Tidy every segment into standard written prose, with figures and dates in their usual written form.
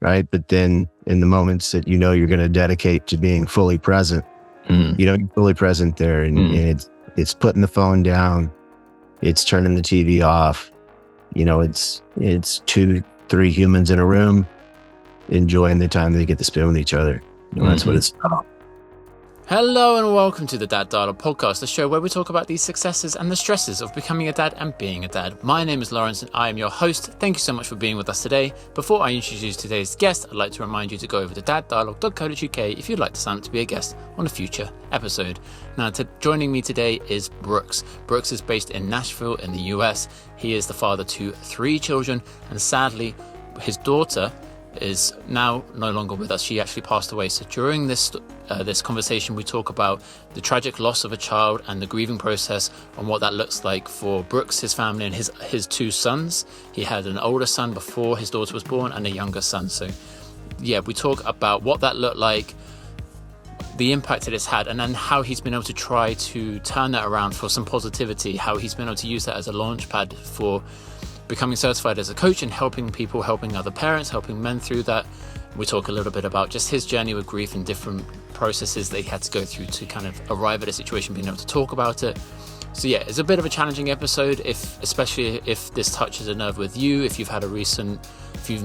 right? But then in the moments that you're going to dedicate to being fully present, you're fully present there, and it's putting the phone down, it's turning the TV off. It's 2-3 humans in a room enjoying the time they get to spend with each other. That's what it's about. Hello and welcome to the Dad Dialogue Podcast, the show where we talk about the successes and the stresses of becoming a dad and being a dad. My name is Lawrence and I am your host. Thank you so much for being with us today. Before I introduce today's guest, I'd like to remind you to go over to daddialogue.co.uk if you'd like to sign up to be a guest on a future episode. Now, joining me today is Brooks. Brooks is based in Nashville in the US. He is the father to 3 children, and sadly, his daughter is now no longer with us. She actually passed away. So during this conversation, we talk about the tragic loss of a child and the grieving process and what that looks like for Brooks, his family, and his 2 sons. He had an older son before his daughter was born and a younger son. So yeah, we talk about what that looked like, the impact that it's had, and then how he's been able to try to turn that around for some positivity, how he's been able to use that as a launch pad for becoming certified as a coach and helping people, helping other parents, helping men through that. We talk a little bit about just his journey with grief and different processes that he had to go through to kind of arrive at a situation, being able to talk about it. So yeah, it's a bit of a challenging episode, especially if this touches a nerve with you, if you've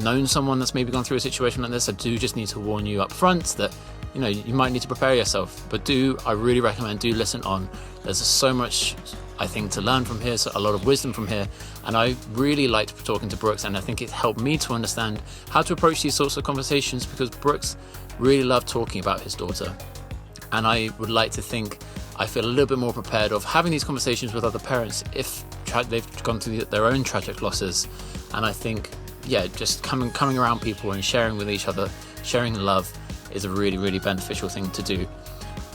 known someone that's maybe gone through a situation like this. I do just need to warn you up front that you might need to prepare yourself, but I really recommend listen on. There's so much, I think, to learn from here, so a lot of wisdom from here, and I really liked talking to Brooks, and I think it helped me to understand how to approach these sorts of conversations, because Brooks really loved talking about his daughter, and I would like to think I feel a little bit more prepared of having these conversations with other parents if they've gone through their own tragic losses. And I think, yeah, just coming around people and sharing with each other, sharing love is a really, really beneficial thing to do.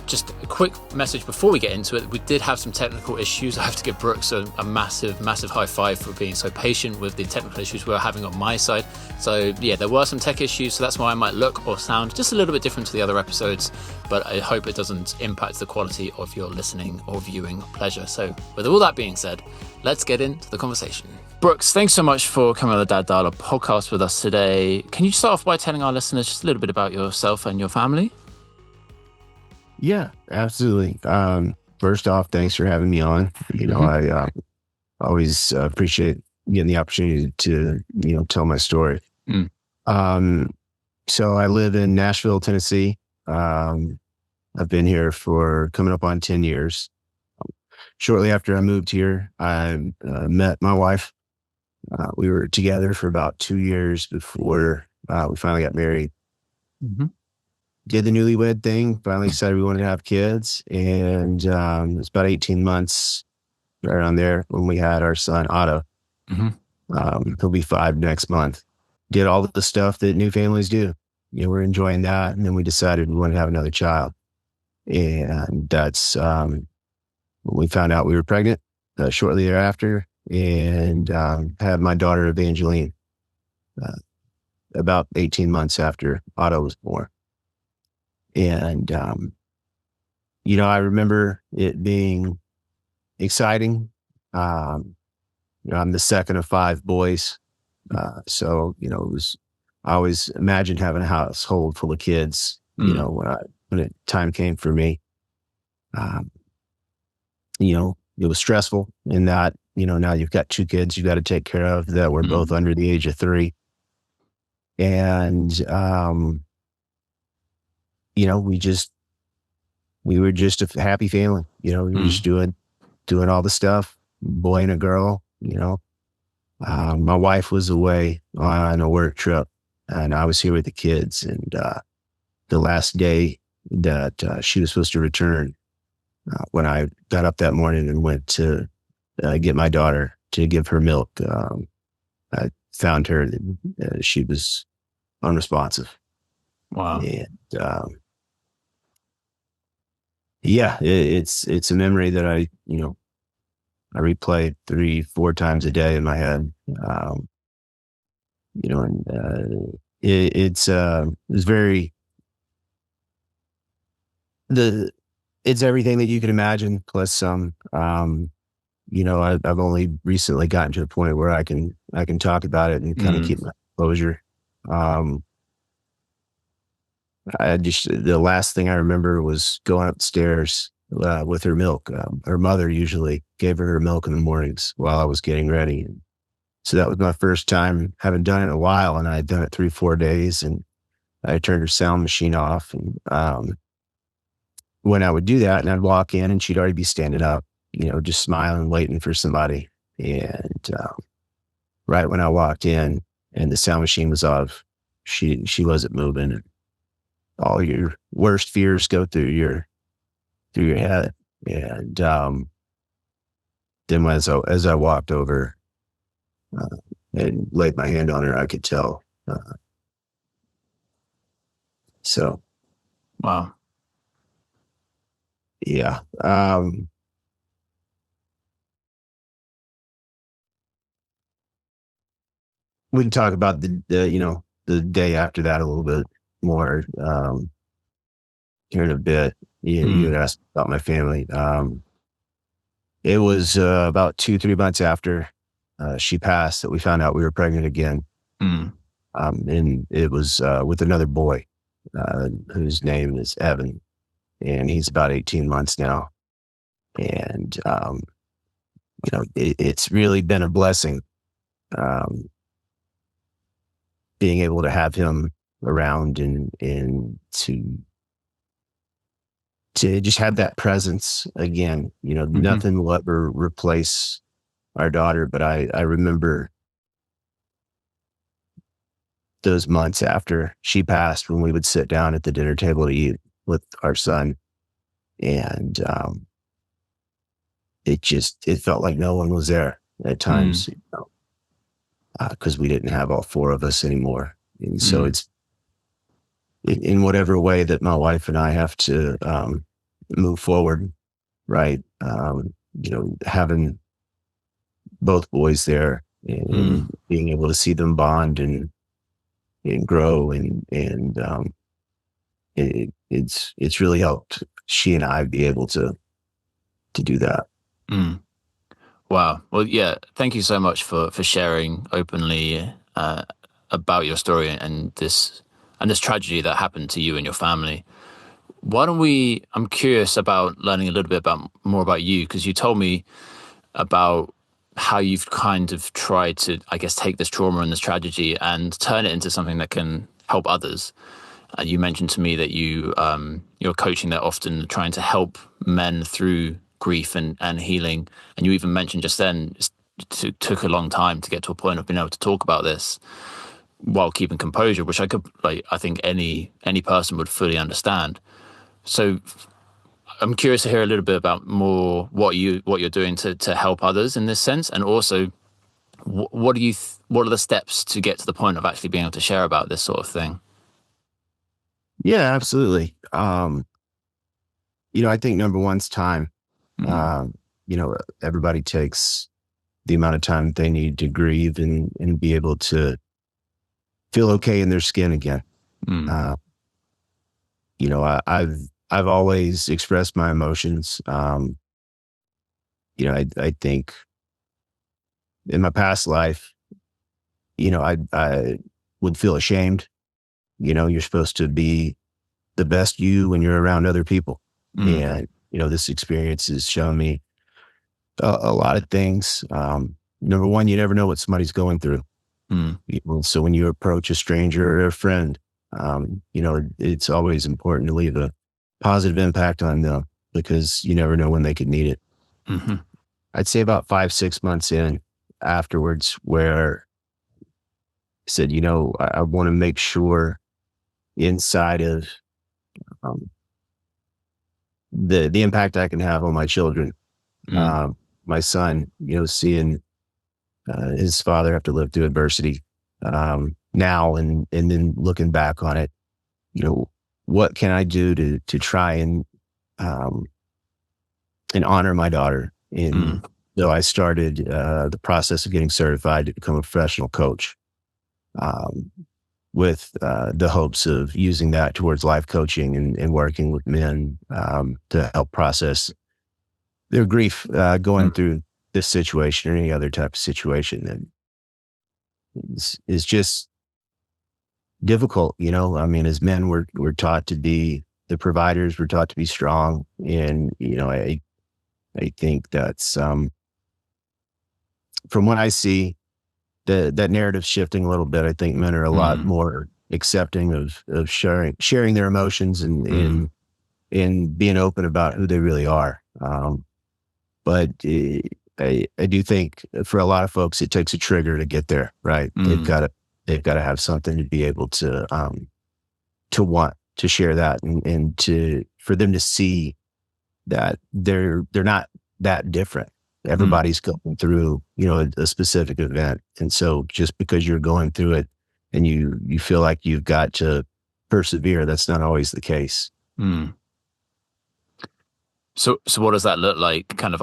Just a quick message before we get into it. We did have some technical issues. I have to give Brooks a massive, massive high five for being so patient with the technical issues we were having on my side. So yeah, there were some tech issues, so that's why I might look or sound just a little bit different to the other episodes, but I hope it doesn't impact the quality of your listening or viewing pleasure. So with all that being said, let's get into the conversation. Brooks, thanks so much for coming on the Dad Dialogue Podcast with us today. Can you start off by telling our listeners just a little bit about yourself and your family? Yeah, absolutely. First off, thanks for having me on. I always appreciate getting the opportunity to, tell my story. So I live in Nashville, Tennessee. I've been here for coming up on 10 years. Shortly after I moved here, I met my wife. We were together for about 2 years before we finally got married. Did the newlywed thing, finally decided we wanted to have kids. And it was about 18 months right around there when we had our son, Otto. He'll be 5 next month. Did all of the stuff that new families do. We're enjoying that. And then we decided we wanted to have another child. And that's when we found out we were pregnant shortly thereafter, and had my daughter, Evangeline, about 18 months after Otto was born. And, I remember it being exciting. I'm the second of 5 boys. So, I always imagined having a household full of kids, when time came for me. It was stressful in that, now you've got 2 kids you've got to take care of that were both under the age of 3. And, we were just a happy family. We were just doing all the stuff, boy and a girl. My wife was away on a work trip, and I was here with the kids. And the last day that she was supposed to return, when I got up that morning and went to get my daughter to give her milk, I found her. She was unresponsive. Wow. And it's a memory that I replay 3-4 times a day in my head. It's very, it's everything that you can imagine plus some. I've only recently gotten to a point where I can talk about it and kind of keep my closure. The last thing I remember was going upstairs with her milk. Her mother usually gave her milk in the mornings while I was getting ready. So that was my first time, having done it in a while, and I had done it 3, 4 days, and I turned her sound machine off. And when I would do that, and I'd walk in, and she'd already be standing up, just smiling, waiting for somebody. And right when I walked in, and the sound machine was off, she wasn't moving. And all your worst fears go through your head. And then as I walked over uh, and laid my hand on her, I could tell. So Wow. yeah. We can talk about the day after that a little bit more here in a bit. You Mm, had asked about my family. It was about 2, 3 months after she passed that we found out we were pregnant again. mm, And it was with another boy whose name is Evan, and he's about 18 months now. And it's really been a blessing um, being able to have him around, and to just have that presence again. mm-hmm, Nothing will ever replace our daughter, but I remember those months after she passed when we would sit down at the dinner table to eat with our son. And it felt like no one was there at mm, times, because we didn't have all four of us anymore. And so mm, it's in whatever way that my wife and I have to move forward, right? Having both boys there, and mm, being able to see them bond and grow, and it's really helped she and I be able to do that. mm. Wow. Well, yeah. Thank you so much for sharing openly about your story and this tragedy that happened to you and your family. Why don't we? I'm curious about learning a little bit about more about you because you told me about how you've kind of tried to, I guess, take this trauma and this tragedy and turn it into something that can help others. And you mentioned to me that you're coaching that often, trying to help men through grief and healing. And you even mentioned just then it took a long time to get to a point of being able to talk about this while keeping composure, which I think any person would fully understand. So I'm curious to hear a little bit about more what you're doing to help others in this sense, and also what are the steps to get to the point of actually being able to share about this sort of thing? Yeah, absolutely. I think number one's time. Mm, Um, Everybody takes the amount of time they need to grieve and be able to feel okay in their skin again. mm, Uh, I've always expressed my emotions. I think in my past life, I would feel ashamed. You're supposed to be the best you when you're around other people. mm, And, this experience has shown me a lot of things. Number one, you never know what somebody's going through. mm, So when you approach a stranger or a friend, it's always important to leave a positive impact on them, because you never know when they could need it. mhm, I'd say about 5, 6 months in afterwards, where I said, I want to make sure inside of um, the impact I can have on my children, mm, um, my son, seeing his father have to live through adversity now, and then looking back on it, you know, what can I do to try um, and honor my daughter? mm, And so I started the process of getting certified to become a professional coach, um, with the hopes of using that towards life coaching and working with men to help process their grief going mm, through this situation or any other type of situation that is just difficult. I mean, as men, we're taught to be the providers. We're taught to be strong, and I think that's from what I see, that narrative shifting a little bit. I think men are a lot Mm, more accepting of sharing their emotions and mm, and being open about who they really are. But I do think for a lot of folks, it takes a trigger to get there. Right? mm, They've got to have something to be able to want to share that, and to for them to see that they're not that different. mm, Everybody's going through, a specific event. And so just because you're going through it and you feel like you've got to persevere, that's not always the case. mm. So what does that look like? Kind of,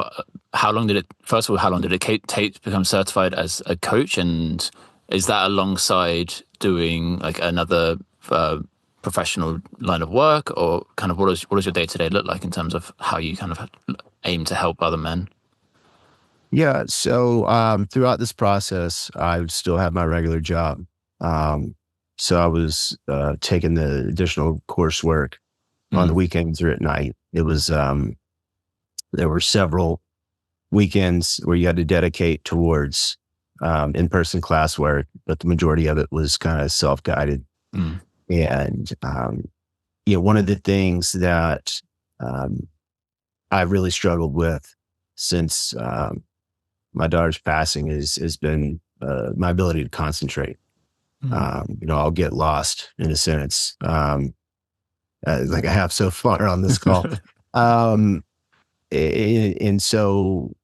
how long did it, first of all, how long did it take to become certified as a coach? And is that alongside doing like another professional line of work, or kind of what does your day to day look like in terms of how you kind of aim to help other men? Yeah. So throughout this process, I would still have my regular job. Um, so I was taking the additional coursework on the Mm, weekends or at night. There were several weekends where you had to dedicate towards in-person classwork, but the majority of it was kind of self-guided. mm, And one of the things that um, I really struggled with since my daughter's passing has been my ability to concentrate. mm, I'll get lost in a sentence, like I have so far on this call. Um, and so,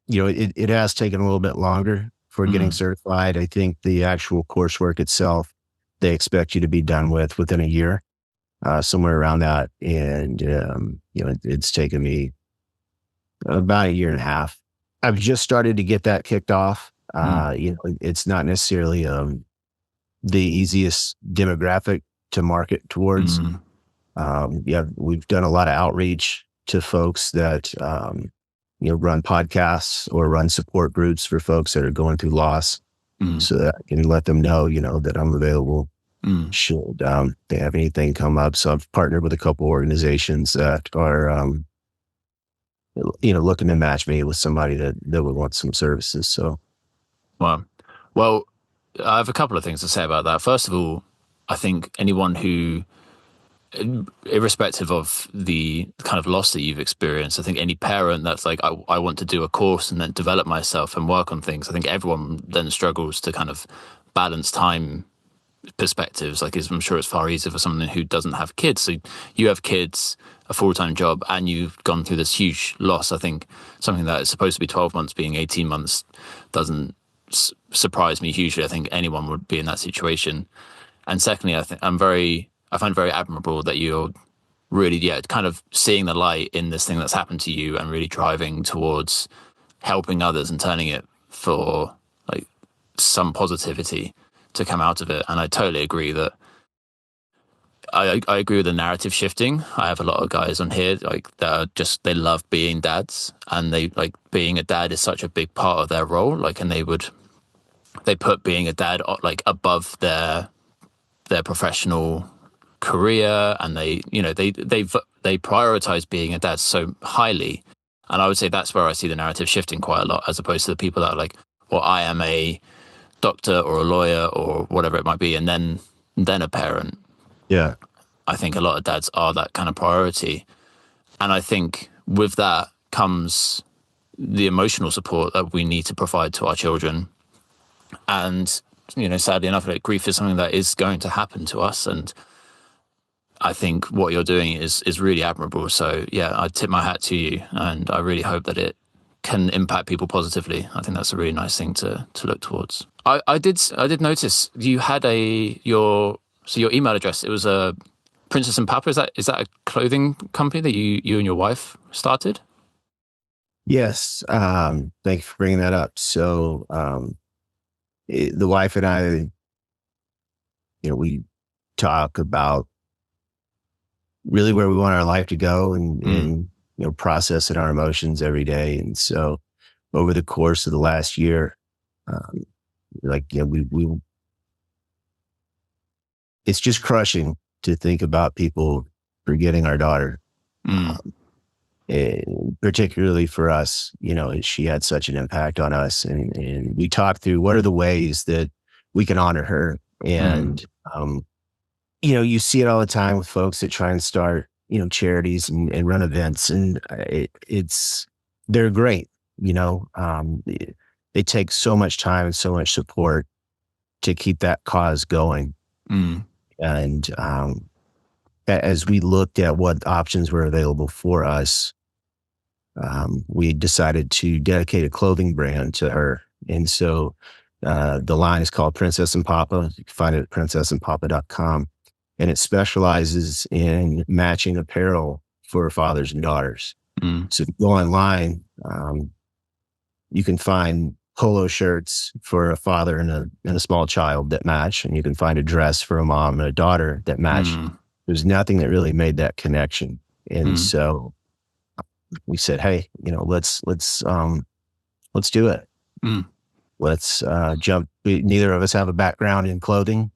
it has taken a little bit longer for getting mm, certified. I think the actual coursework itself, they expect you to be done with within a year, somewhere around that. And, it's taken me about a year and a half. I've just started to get that kicked off. mm, It's not necessarily the easiest demographic to market towards. mm, Yeah, we've done a lot of outreach to folks that, run podcasts or run support groups for folks that are going through loss, mm, so that I can let them know, that I'm available mm. should they have anything come up. So I've partnered with a couple organizations that are, looking to match me with somebody that would want some services. So Wow. Well, I have a couple of things to say about that. First of all, I think anyone who, irrespective of the kind of loss that you've experienced, I think any parent that's like, I want to do a course and then develop myself and work on things, I think everyone then struggles to kind of balance time perspectives. Like, I'm sure it's far easier for someone who doesn't have kids. So you have kids, a full-time job, and you've gone through this huge loss. I think something that is supposed to be 12 months being 18 months doesn't surprise me hugely. I think anyone would be in that situation. And secondly, I find it very admirable that you're really, yeah, kind of seeing the light in this thing that's happened to you and really driving towards helping others and turning it for like some positivity to come out of it. And I totally agree that I agree with the narrative shifting. I have a lot of guys on here like that are just, they love being dads, and they like being a dad is such a big part of their role. Like, and they put being a dad like above their professional career, and they prioritize being a dad so highly. And I would say that's where I see the narrative shifting quite a lot, as opposed to the people that are like, well, I am a doctor or a lawyer or whatever it might be, and then a parent. yeah, I think a lot of dads are that kind of priority. And I think with that comes the emotional support that we need to provide to our children. And, sadly enough, like, grief is something that is going to happen to us. And I think what you're doing is really admirable. So yeah, I tip my hat to you, and I really hope that it can impact people positively. I think that's a really nice thing to look towards. I did notice you had your email address. It was a Princess and Papa. Is that a clothing company that you and your wife started? yes. Thank you for bringing that up. So the wife and I, we talk about really where we want our life to go, Mm, and processing our emotions every day. And so over the course of the last year, like, we it's just crushing to think about people forgetting our daughter. Particularly for us, she had such an impact on us, and we talked through what are the ways that we can honor her. And, you see it all the time with folks that try and start, charities and run events, and they're great. They take so much time and so much support to keep that cause going. And, as we looked at what options were available for us, we decided to dedicate a clothing brand to her. And so the line is called Princess and Papa. You can find it at princessandpapa.com. And it specializes in matching apparel for fathers and daughters. So if you go online, you can find polo shirts for a father and a small child that match. And you can find a dress for a mom and a daughter that match. There's nothing that really made that connection. And so we said, hey, let's do it. Let's jump. Neither of us have a background in clothing.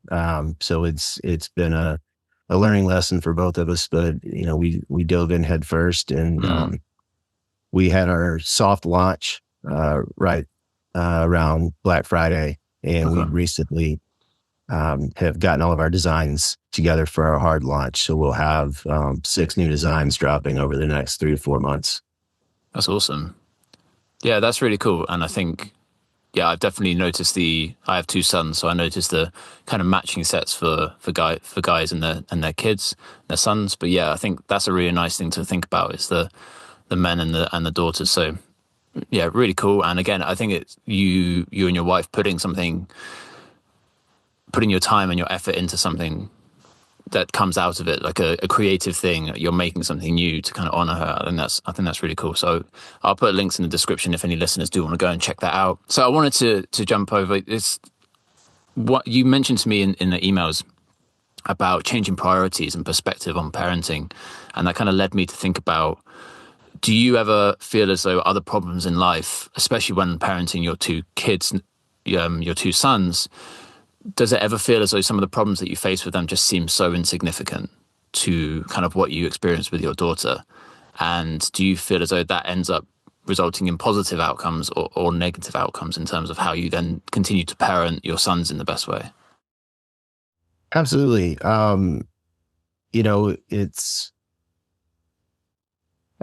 So it's been a learning lesson for both of us, but we dove in head first, and we had our soft launch right around Black Friday. And we recently have gotten all of our designs together for our hard launch. So we'll have 6 new designs dropping over the next 3 to 4 months. That's awesome. Yeah, that's really cool. And I think, I've definitely noticed I have 2 sons, so I noticed the kind of matching sets for guys and their kids, their sons. But yeah, I think that's a really nice thing to think about, is the men and the daughters. So yeah, really cool. And again, I think it's you and your wife putting your time and your effort into something that comes out of it, like a creative thing. You're making something new to kind of honor her. I think that's really cool. So I'll put links in the description if any listeners do want to go and check that out. So I wanted to jump over this. What you mentioned to me in the emails about changing priorities and perspective on parenting. And that kind of led me to think about, do you ever feel as though other problems in life, especially when parenting your 2 kids, your 2 sons, does it ever feel as though some of the problems that you face with them just seem so insignificant to kind of what you experience with your daughter? And do you feel as though that ends up resulting in positive outcomes or negative outcomes in terms of how you then continue to parent your sons in the best way? Absolutely. I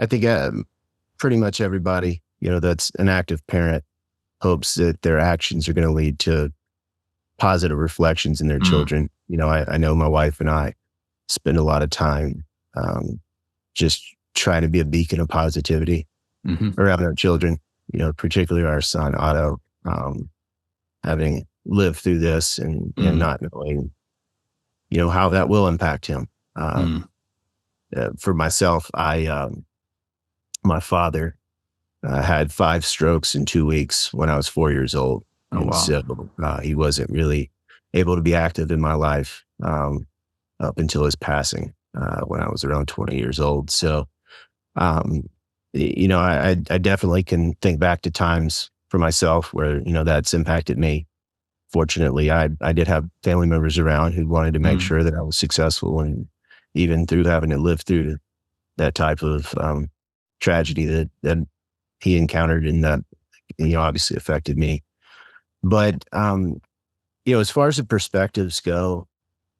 think pretty much everybody, that's an active parent hopes that their actions are going to lead to positive reflections in their children. I know my wife and I spend a lot of time just trying to be a beacon of positivity around our children, particularly our son, Otto, having lived through this and not knowing, how that will impact him. For myself, my father had 5 strokes in 2 weeks when I was 4 years old. And so he wasn't really able to be active in my life up until his passing when I was around 20 years old. So, I definitely can think back to times for myself where, that's impacted me. Fortunately, I did have family members around who wanted to make sure that I was successful, and even through having to live through that type of tragedy that he encountered, and that, obviously affected me. But, as far as the perspectives go,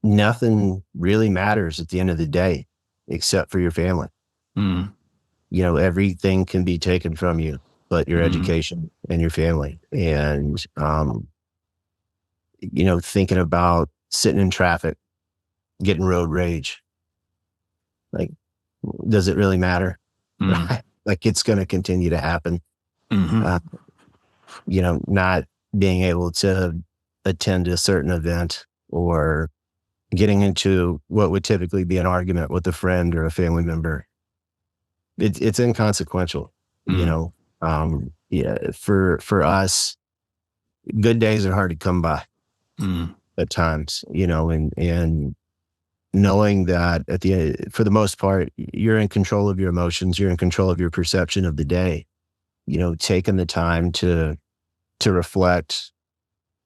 nothing really matters at the end of the day, except for your family. Everything can be taken from you, but your education and your family. And, thinking about sitting in traffic, getting road rage, like, does it really matter? Like, it's going to continue to happen. Not being able to attend a certain event, or getting into what would typically be an argument with a friend or a family member. It's inconsequential, for us, good days are hard to come by at times, and knowing that for the most part, you're in control of your emotions, you're in control of your perception of the day, taking the time to reflect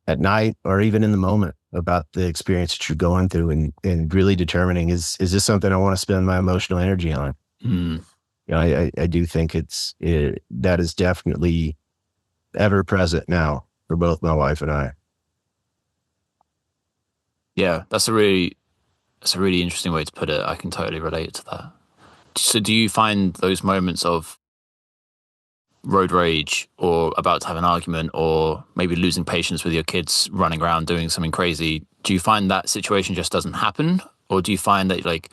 at night or even in the moment, about the experience that you're going through, and really determining, is this something I want to spend my emotional energy on? Mm. I do think that is definitely ever present now for both my wife and I. Yeah, that's a really interesting way to put it. I can totally relate to that. So do you find those moments of road rage or about to have an argument or maybe losing patience with your kids running around doing something crazy, do you find that situation just doesn't happen? Or do you find that like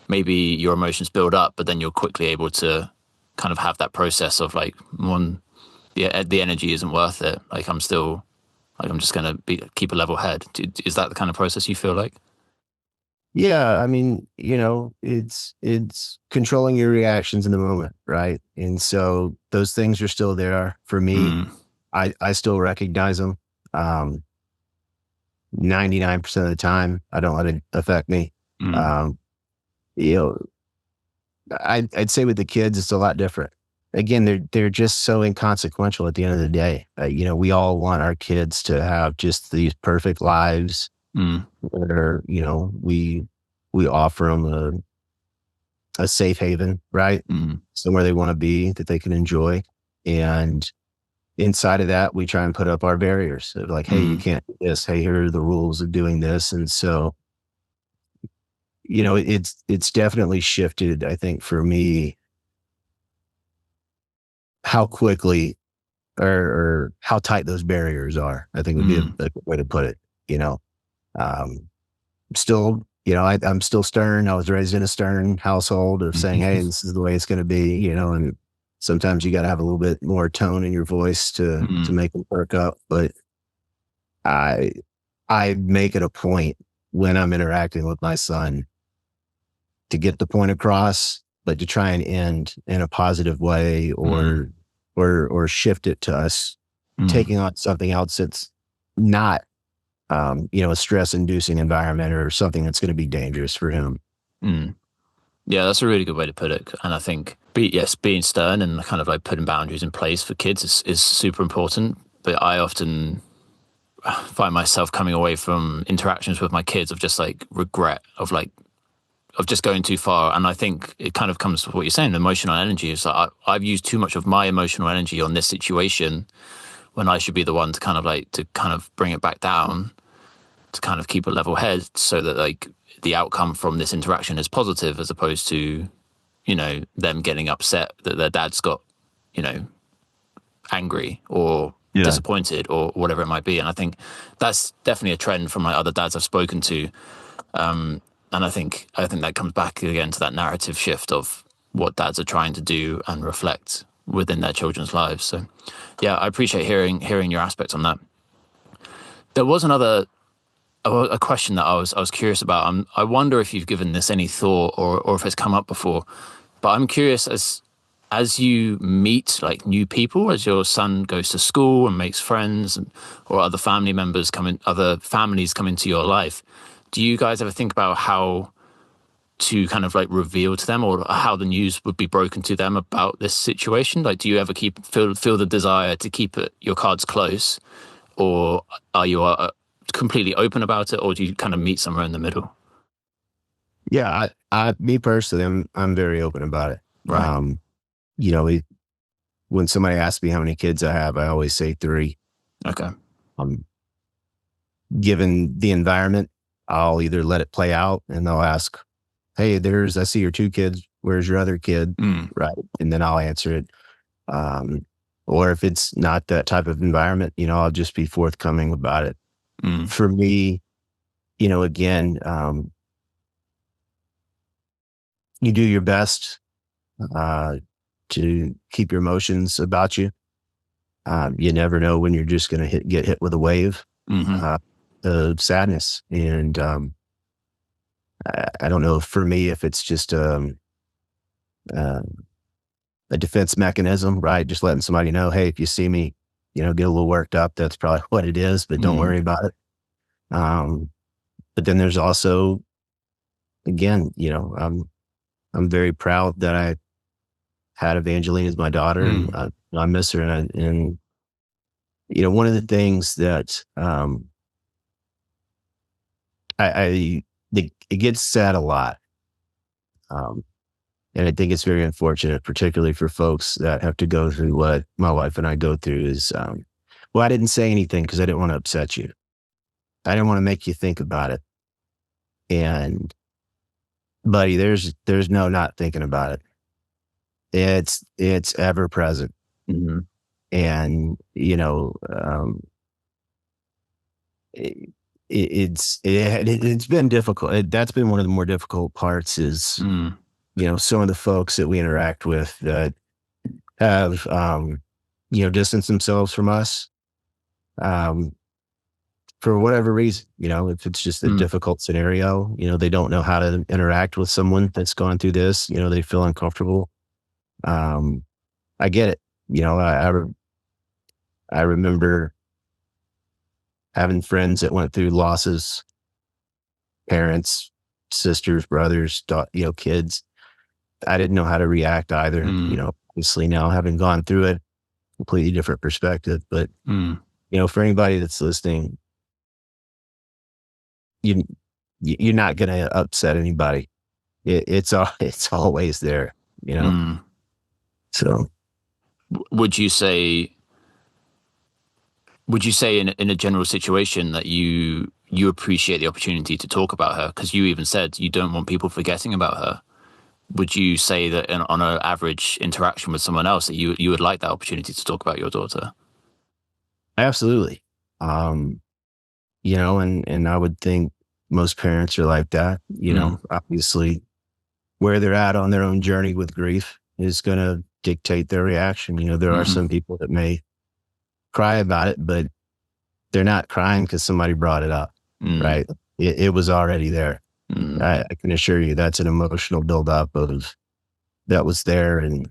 maybe your emotions build up, but then you're quickly able to kind of have that process of like, one, the energy isn't worth it. Like I'm still, like I'm just going to keep a level head. Is that the kind of process you feel like? Yeah, I mean, it's controlling your reactions in the moment, right? And so those things are still there for me. Mm, I still recognize them. 99% of the time, I don't let it affect me. mm, Um, you know, I'd say with the kids, it's a lot different. Again, they're just so inconsequential at the end of the day. We all want our kids to have just these perfect lives mm, where, we offer them a safe haven, right? mm, Somewhere they want to be that they can enjoy. And inside of that, we try and put up our barriers of like, hey, you mm, can't do this. Hey, here are the rules of doing this. And so, it's definitely shifted, I think, for me, how quickly or how tight those barriers are, I think would be a mm, good way to put it. You know, still, I'm still stern. I was raised in a stern household of saying, hey, this is the way it's going to be, and sometimes you got to have a little bit more tone in your voice to mm, make them perk up. But I, I make it a point when I'm interacting with my son to get the point across, but to try and end in a positive way, mm, or shift it to us mm, taking on something else that's not, a stress inducing environment or something that's going to be dangerous for him. mm. Yeah, that's a really good way to put it. And I think, yes, being stern and kind of like putting boundaries in place for kids is super important. But I often find myself coming away from interactions with my kids of just like regret of like, of just going too far. And I think it kind of comes to what you're saying, emotional energy. Is like I've used too much of my emotional energy on this situation when I should be the one to kind of like, to kind of bring it back down, to kind of keep a level head so that like the outcome from this interaction is positive as opposed to, them getting upset that their dad's got, you know, angry or Yeah. disappointed or whatever it might be. And I think that's definitely a trend from like other dads I've spoken to. And I think that comes back again to that narrative shift of what dads are trying to do and reflect within their children's lives. So yeah, I appreciate hearing your aspects on that. There was a question that I was curious about. I wonder if you've given this any thought or if it's come up before. But I'm curious, as you meet like new people, as your son goes to school and makes friends, or other family members other families come into your life. Do you guys ever think about how to kind of like reveal to them, or how the news would be broken to them about this situation? Like, do you ever feel the desire to keep your cards close, or are you completely open about it, or do you kind of meet somewhere in the middle? Yeah. Me personally, I'm very open about it. Right. You know, when somebody asks me how many kids I have, I always say three. Okay. Um, Given the environment, I'll either let it play out and they'll ask, hey, I see your two kids. Where's your other kid? Mm, Right. And then I'll answer it. Um, or if it's not that type of environment, I'll just be forthcoming about it. mm, For me, again, you do your best uh, to keep your emotions about you. You never know when you're just going to get hit with a wave hmm uh, of sadness. And I don't know, for me, if it's just uh, a defense mechanism, right? Just letting somebody know, hey, if you see me, get a little worked up, that's probably what it is, but don't mm, worry about it. Um, but then there's also, again, I'm very proud that I had Evangeline as my daughter, and mm, I miss her. And one of the things that I it gets said a lot. Um, and I think it's very unfortunate, particularly for folks that have to go through what my wife and I go through is, well, I didn't say anything because I didn't want to upset you. I didn't want to make you think about it. And buddy, there's no not thinking about it. It's ever present. Mm-hmm. And, it's been difficult. That's been one of the more difficult parts is, some of the folks that we interact with that have, distanced themselves from us, um, for whatever reason, if it's just a difficult scenario, they don't know how to interact with someone that's gone through this, they feel uncomfortable. I get it. I remember having friends that went through losses, parents, sisters, brothers, kids. I didn't know how to react either. Obviously now having gone through it, completely different perspective. But for anybody that's listening, you're not going to upset anybody. It's always there. So, Would you say in a general situation that you appreciate the opportunity to talk about her, because you even said you don't want people forgetting about her? Would you say that on an average interaction with someone else that you would like that opportunity to talk about your daughter? absolutely. And I would think most parents are like that. Obviously where they're at on their own journey with grief is going to dictate their reaction. There are some people that may cry about it, but they're not crying because somebody brought it up, right? It was already there. I can assure you that's an emotional buildup of that was there, and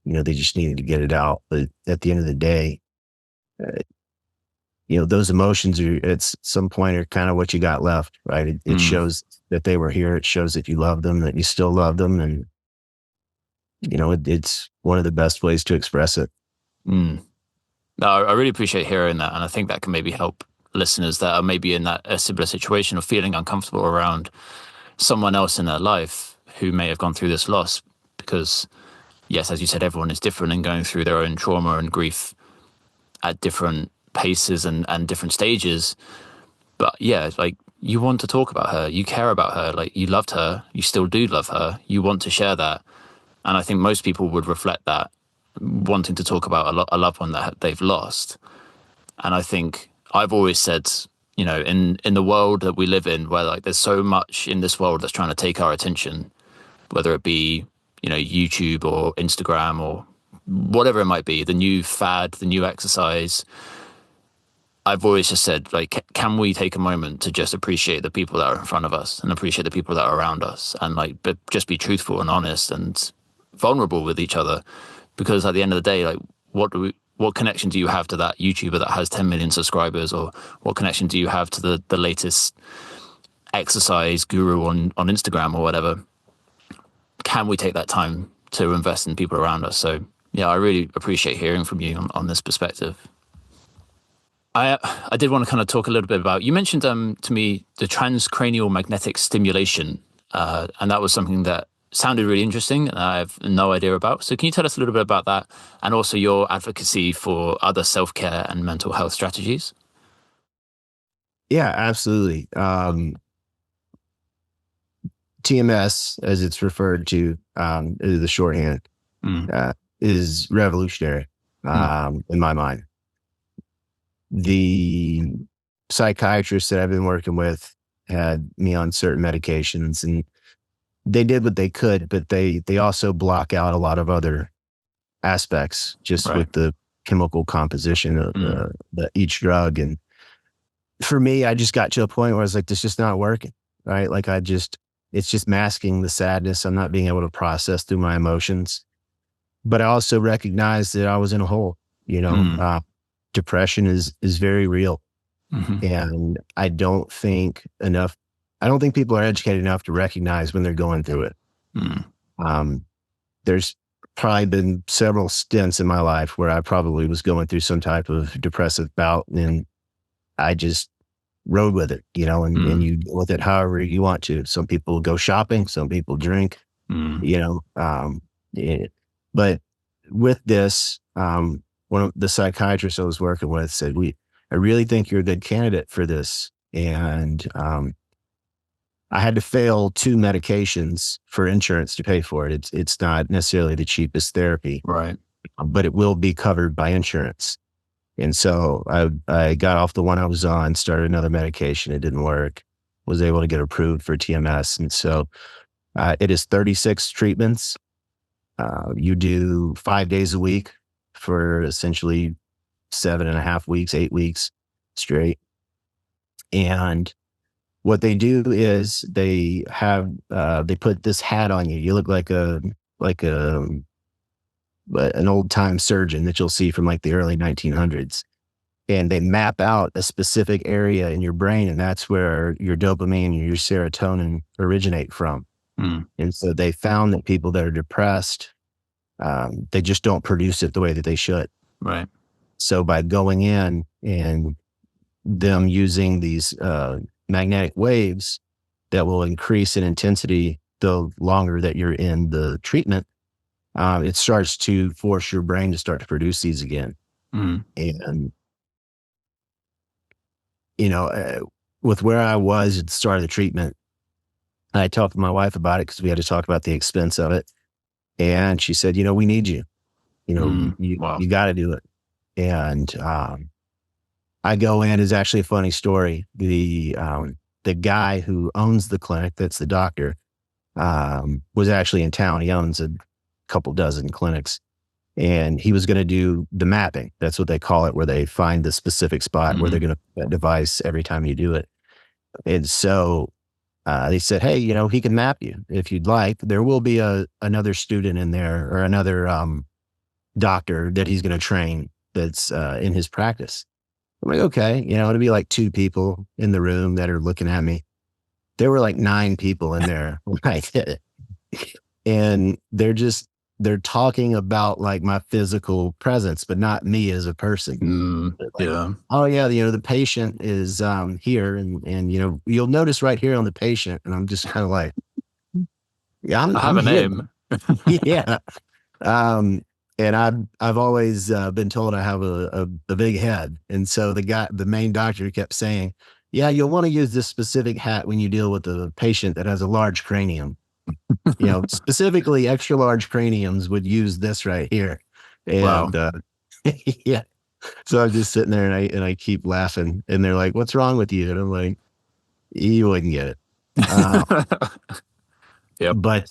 they just needed to get it out. But at the end of the day, those emotions are at some point are kind of what you got left, right? It shows that they were here. It shows that you love them, that you still love them, and it's one of the best ways to express it. No, I really appreciate hearing that, and I think that can maybe help listeners that are maybe in a similar situation or feeling uncomfortable around someone else in their life who may have gone through this loss. Because, yes, as you said, everyone is different and going through their own trauma and grief at different paces and different stages. But yeah, it's like you want to talk about her, you care about her, like you loved her, you still do love her, you want to share that. And I think most people would reflect that, wanting to talk about a loved one that they've lost. And I think I've always said, in the world that we live in, where like there's so much in this world that's trying to take our attention, whether it be, YouTube or Instagram or whatever it might be, the new fad, the new exercise. I've always just said, like, can we take a moment to just appreciate the people that are in front of us and appreciate the people that are around us, and like just be truthful and honest and vulnerable with each other? Because at the end of the day, like, what connection do you have to that YouTuber that has 10 million subscribers, or what connection do you have to the latest exercise guru on Instagram or whatever? Can we take that time to invest in people around us? So yeah, I really appreciate hearing from you on this perspective. I did want to kind of talk a little bit about, you mentioned to me the transcranial magnetic stimulation, and that was something that sounded really interesting and I have no idea about. So can you tell us a little bit about that, and also your advocacy for other self-care and mental health strategies? Yeah, absolutely. TMS, as it's referred to, is the shorthand, is revolutionary in my mind. The psychiatrists that I've been working with had me on certain medications, and they did what they could, but they also block out a lot of other aspects just with the chemical composition of each drug. And for me, I just got to a point where I was like, this is just not working, right? Like it's just masking the sadness. I'm not being able to process through my emotions. But I also recognized that I was in a hole, depression is very real. And I don't think people are educated enough to recognize when they're going through it. There's probably been several stints in my life where I probably was going through some type of depressive bout, and I just rode with it, and you deal with it however you want to. Some people go shopping, some people drink, Mm. you know. Yeah. But with this, one of the psychiatrists I was working with said, I really think you're a good candidate for this. And I had to fail 2 medications for insurance to pay for it. It's not necessarily the cheapest therapy, Right. but it will be covered by insurance. And so I got off the one I was on, started another medication. It didn't work. Was able to get approved for TMS. And so it is 36 treatments. You do 5 days a week for essentially 7.5 weeks, 8 weeks straight. And what they do is they put this hat on you. You look like an old time surgeon that you'll see from like the early 1900s. And they map out a specific area in your brain, and that's where your dopamine and your serotonin originate from. Mm. And so they found that people that are depressed, they just don't produce it the way that they should. Right. So by going in and them using these magnetic waves that will increase in intensity the longer that you're in the treatment, it starts to force your brain to start to produce these again. Mm. And, with where I was at the start of the treatment, I talked to my wife about it because we had to talk about the expense of it. And she said, we need you. Wow. You got to do it. And I go in, is actually a funny story. The guy who owns the clinic, that's the doctor, was actually in town. He owns a couple dozen clinics. And he was going to do the mapping. That's what they call it, where they find the specific spot where they're going to put that device every time you do it. And so they said, hey, he can map you if you'd like. There will be another student in there, or another doctor that he's going to train that's in his practice. I'm like, okay, it'll be like 2 people in the room that are looking at me. There were like 9 people in there when I did it. And they're talking about like my physical presence, but not me as a person. Like, Yeah. oh yeah, the patient is here, and you'll notice right here on the patient, and I'm just kind of like, yeah, I I'm have a here. name. Yeah. And I've always been told I have a big head, and so the main doctor kept saying, yeah, you'll want to use this specific hat when you deal with a patient that has a large cranium. Specifically extra large craniums would use this right here. And Wow. yeah. So I'm just sitting there, and I keep laughing, and they're like, what's wrong with you? And I'm like, you wouldn't get it. Yep. But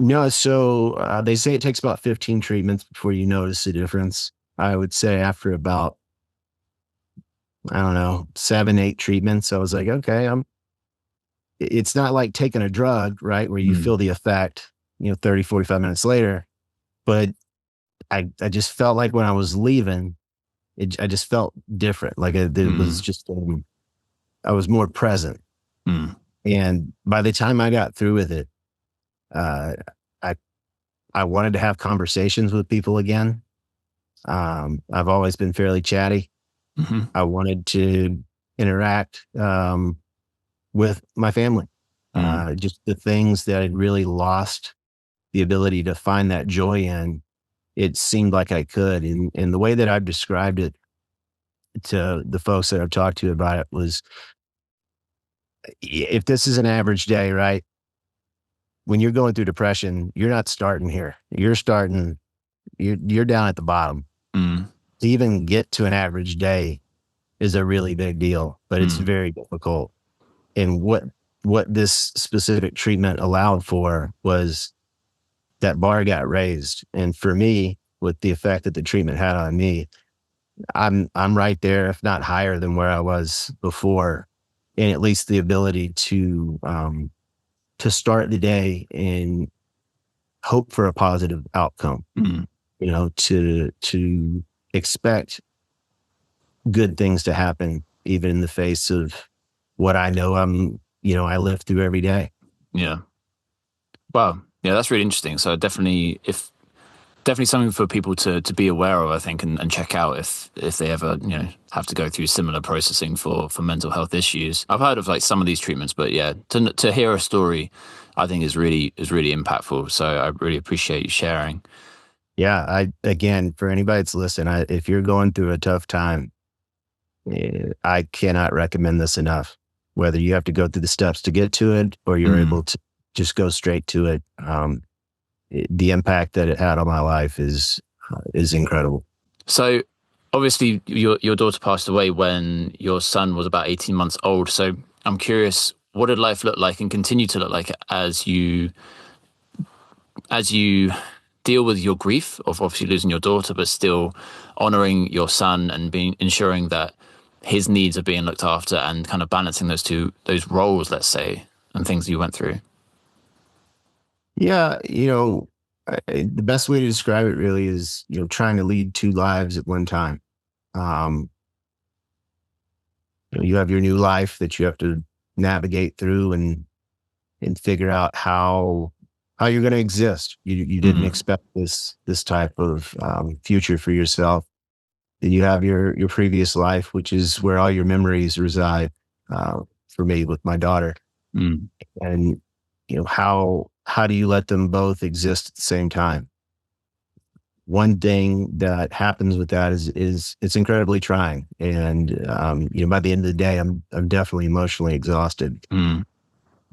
no, so they say it takes about 15 treatments before you notice a difference. I would say after about, I don't know, 7, 8 treatments, I was like, okay, it's not like taking a drug, right? Where you feel the effect, 30, 45 minutes later. But I just felt like when I was leaving, I just felt different. Like it was just, I was more present. And by the time I got through with it, I wanted to have conversations with people again. I've always been fairly chatty. I wanted to interact with my family. Just the things that I'd really lost the ability to find that joy in, it seemed like I could. And the way that I've described it to the folks that I've talked to about it was, if this is an average day, right? When you're going through depression, you're not starting here. You're down at the bottom. To even get to an average day is a really big deal, but it's very difficult. And what this specific treatment allowed for was that bar got raised. And for me, with the effect that the treatment had on me, I'm right there, if not higher than where I was before. And at least the ability to start the day and hope for a positive outcome, to expect good things to happen, even in the face of what I know I live through every day. Yeah. Wow. Yeah, that's really interesting. So definitely, if definitely something for people to be aware of, I think, and check out if they ever, have to go through similar processing for mental health issues. I've heard of like some of these treatments, but yeah, to hear a story, I think is really impactful. So I really appreciate you sharing. Yeah, again, for anybody that's listening, if you're going through a tough time, I cannot recommend this enough. Whether you have to go through the steps to get to it, or you're able to just go straight to it, the impact that it had on my life is incredible. So obviously your daughter passed away when your son was about 18 months old. So I'm curious, what did life look like and continue to look like as you deal with your grief of obviously losing your daughter, but still honoring your son and being ensuring that his needs are being looked after and kind of balancing those roles, let's say, and things you went through. Yeah, the best way to describe it really is, trying to lead two lives at one time. Um, you have your new life that you have to navigate through and figure out how you're going to exist. You didn't Mm, expect this type of future for yourself. Then you have your previous life, which is where all your memories reside. For me, with my daughter, mm, and how do you let them both exist at the same time? One thing that happens with that is it's incredibly trying, and by the end of the day, I'm definitely emotionally exhausted. mm,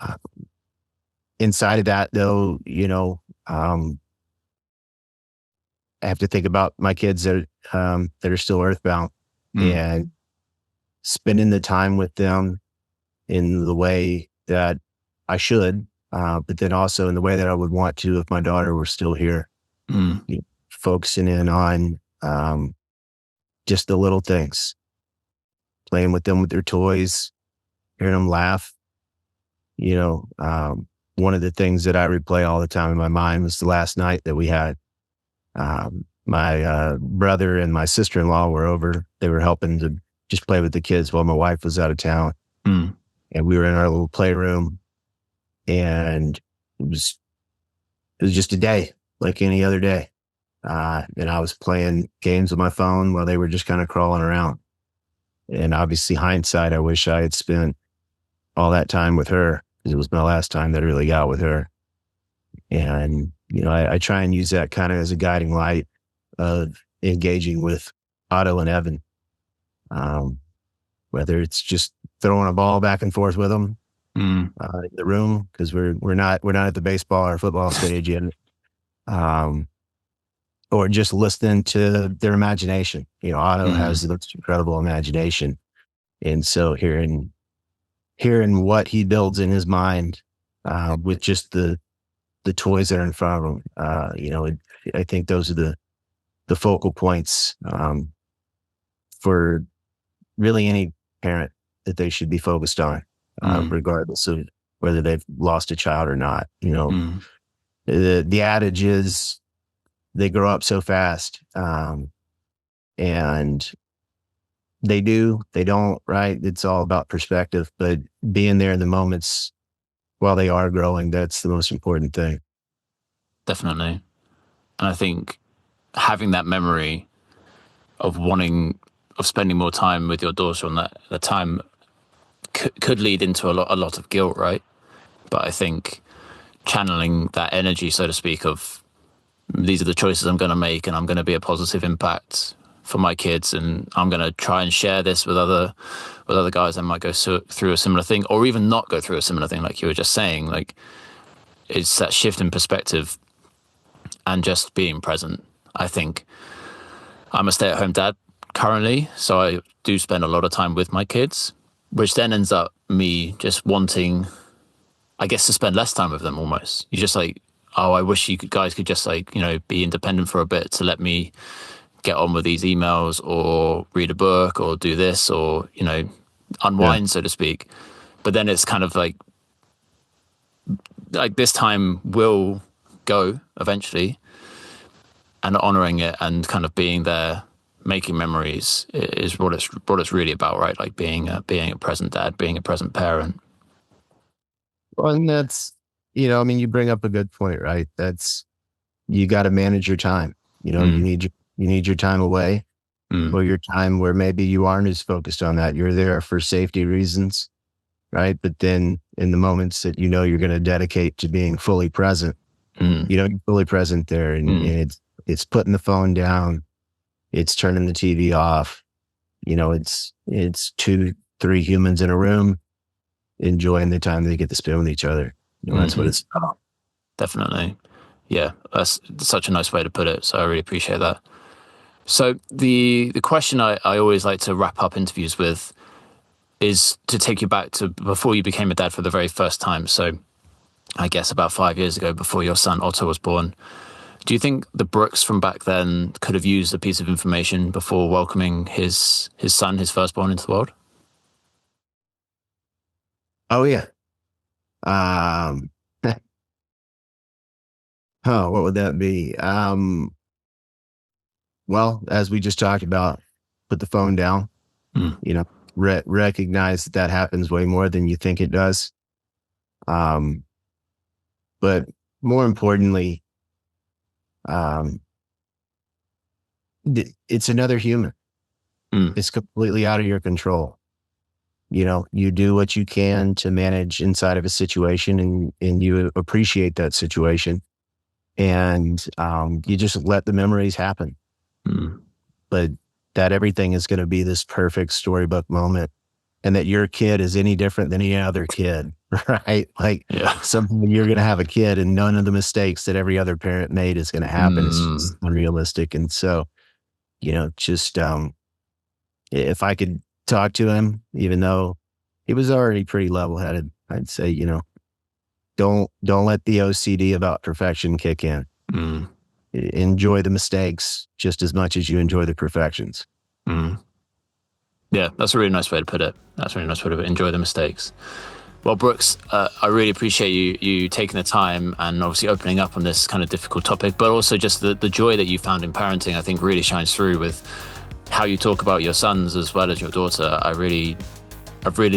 Uh, Inside of that, though, I have to think about my kids that are still earthbound, mm, and spending the time with them in the way that I should, but then also in the way that I would want to if my daughter were still here. mm, Focusing in on just the little things, playing with them with their toys, hearing them laugh. You know, um, One of the things that I replay all the time in my mind was the last night that we had. My brother and my sister-in-law were over. They were helping to just play with the kids while my wife was out of town. mm, And we were in our little playroom, and it was just a day like any other day. And I was playing games with my phone while they were just kind of crawling around. And obviously, hindsight, I wish I had spent all that time with her, because it was my last time that I really got with her. And, I try and use that kind of as a guiding light of engaging with Otto and Evan, um, whether it's just throwing a ball back and forth with them mm, in the room, because we're not at the baseball or football stage yet, um, or just listening to their imagination. Otto has mm, the most incredible imagination, and so hearing what he builds in his mind with just the toys that are in front of him. I think those are the focal points for really any parent that they should be focused on, mm, regardless of whether they've lost a child or not. mm, The adage is they grow up so fast, and they don't, right? It's all about perspective, but being there in the moments while they are growing, that's the most important thing. definitely. And I think having that memory of spending more time with your daughter on that time could lead into a lot of guilt, right? But I think channeling that energy, so to speak, of these are the choices I'm going to make, and I'm going to be a positive impact for my kids, and I'm going to try and share this with other guys that might go through a similar thing, or even not go through a similar thing, like you were just saying. Like, it's that shift in perspective and just being present. I think I'm a stay-at-home dad currently, so I do spend a lot of time with my kids, which then ends up me just wanting, I guess, to spend less time with them almost. You just like, oh, I wish guys could just like, be independent for a bit to let me get on with these emails or read a book or do this or, Yeah. unwind, so to speak. But then it's kind of like this time will go eventually, and honoring it and kind of being there, making memories is what it's really about, right? Like being a present dad, being a present parent. Well, and that's, you bring up a good point, right? You got to manage your time. You know, Mm. you need your time away, Mm. or your time where maybe you aren't as focused on that. You're there for safety reasons, right? But then in the moments that you know you're going to dedicate to being fully present, Mm. you know, you're fully present there, Mm. and it's putting the phone down, it's turning the TV off. You know, it's two, three humans in a room enjoying the time they get to spend with each other. You know, that's what Hmm. it's about. Definitely. Yeah, that's such a nice way to put it. So I really appreciate that. So the question I always like to wrap up interviews with is to take you back to before you became a dad for the very first time. So I guess about 5 years ago, before your son Otto was born. Do you think the Brooks from back then could have used a piece of information before welcoming his son, his firstborn, into the world? Oh yeah. Um, oh, what would that be? Well, as we just talked about, put the phone down. Mm. You know, recognize that that happens way more than you think it does. Um, but more importantly, um, it's another human. Mm. It's completely out of your control. You know, you do what you can to manage inside of a situation, and you appreciate that situation, and you just let the memories happen. Mm. But that everything is going to be this perfect storybook moment, and that your kid is any different than any other kid, right? Like Yeah. someday you're going to have a kid, and none of the mistakes that every other parent made is going to happen. It's Mm. just unrealistic. And so, you know, just if I could talk to him, even though he was already pretty level headed, I'd say, you know, don't let the OCD about perfection kick in. Mm. Enjoy the mistakes just as much as you enjoy the perfections. Mm. Yeah, that's a really nice way to put it. That's a really nice way to put it. Enjoy the mistakes. Well, Brooks, I really appreciate you taking the time and obviously opening up on this kind of difficult topic, but also just the joy that you found in parenting, I think really shines through with how you talk about your sons as well as your daughter. I've really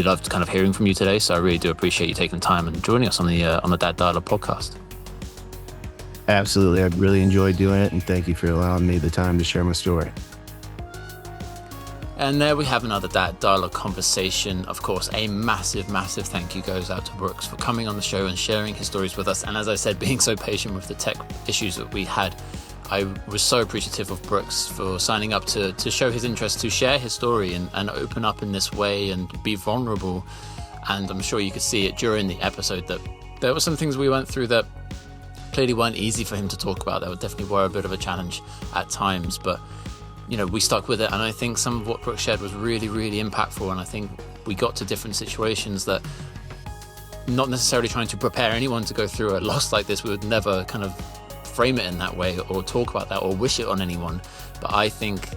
loved kind of hearing from you today. So I really do appreciate you taking the time and joining us on the Dad Dialogue podcast. Absolutely. I really enjoyed doing it. And thank you for allowing me the time to share my story. And there we have another Dad Dialogue conversation. Of course, a massive, massive thank you goes out to Brooks for coming on the show and sharing his stories with us. And as I said, being so patient with the tech issues that we had. I was so appreciative of Brooks for signing up to show his interest, to share his story and open up in this way and be vulnerable. And I'm sure you could see it during the episode that there were some things we went through that clearly weren't easy for him to talk about. That definitely were a bit of a challenge at times, but you know, we stuck with it. And I think some of what Brooks shared was really, really impactful. And I think we got to different situations that, not necessarily trying to prepare anyone to go through a loss like this, we would never kind of frame it in that way or talk about that or wish it on anyone. But I think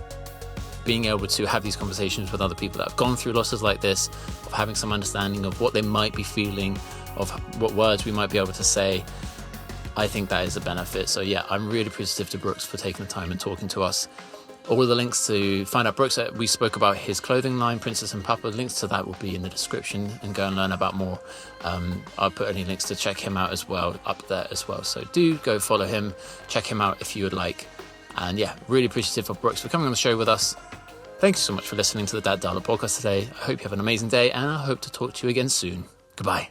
being able to have these conversations with other people that have gone through losses like this, of having some understanding of what they might be feeling, of what words we might be able to say, I think that is a benefit. So yeah, I'm really appreciative to Brooks for taking the time and talking to us. All of the links to find out Brooks, we spoke about his clothing line, Princess and Papa. Links to that will be in the description, and go and learn about more. I'll put any links to check him out as well up there as well. So do go follow him, check him out if you would like. And yeah, really appreciative of Brooks for coming on the show with us. Thank you so much for listening to the Dad Dialogue podcast today. I hope you have an amazing day, and I hope to talk to you again soon. Goodbye.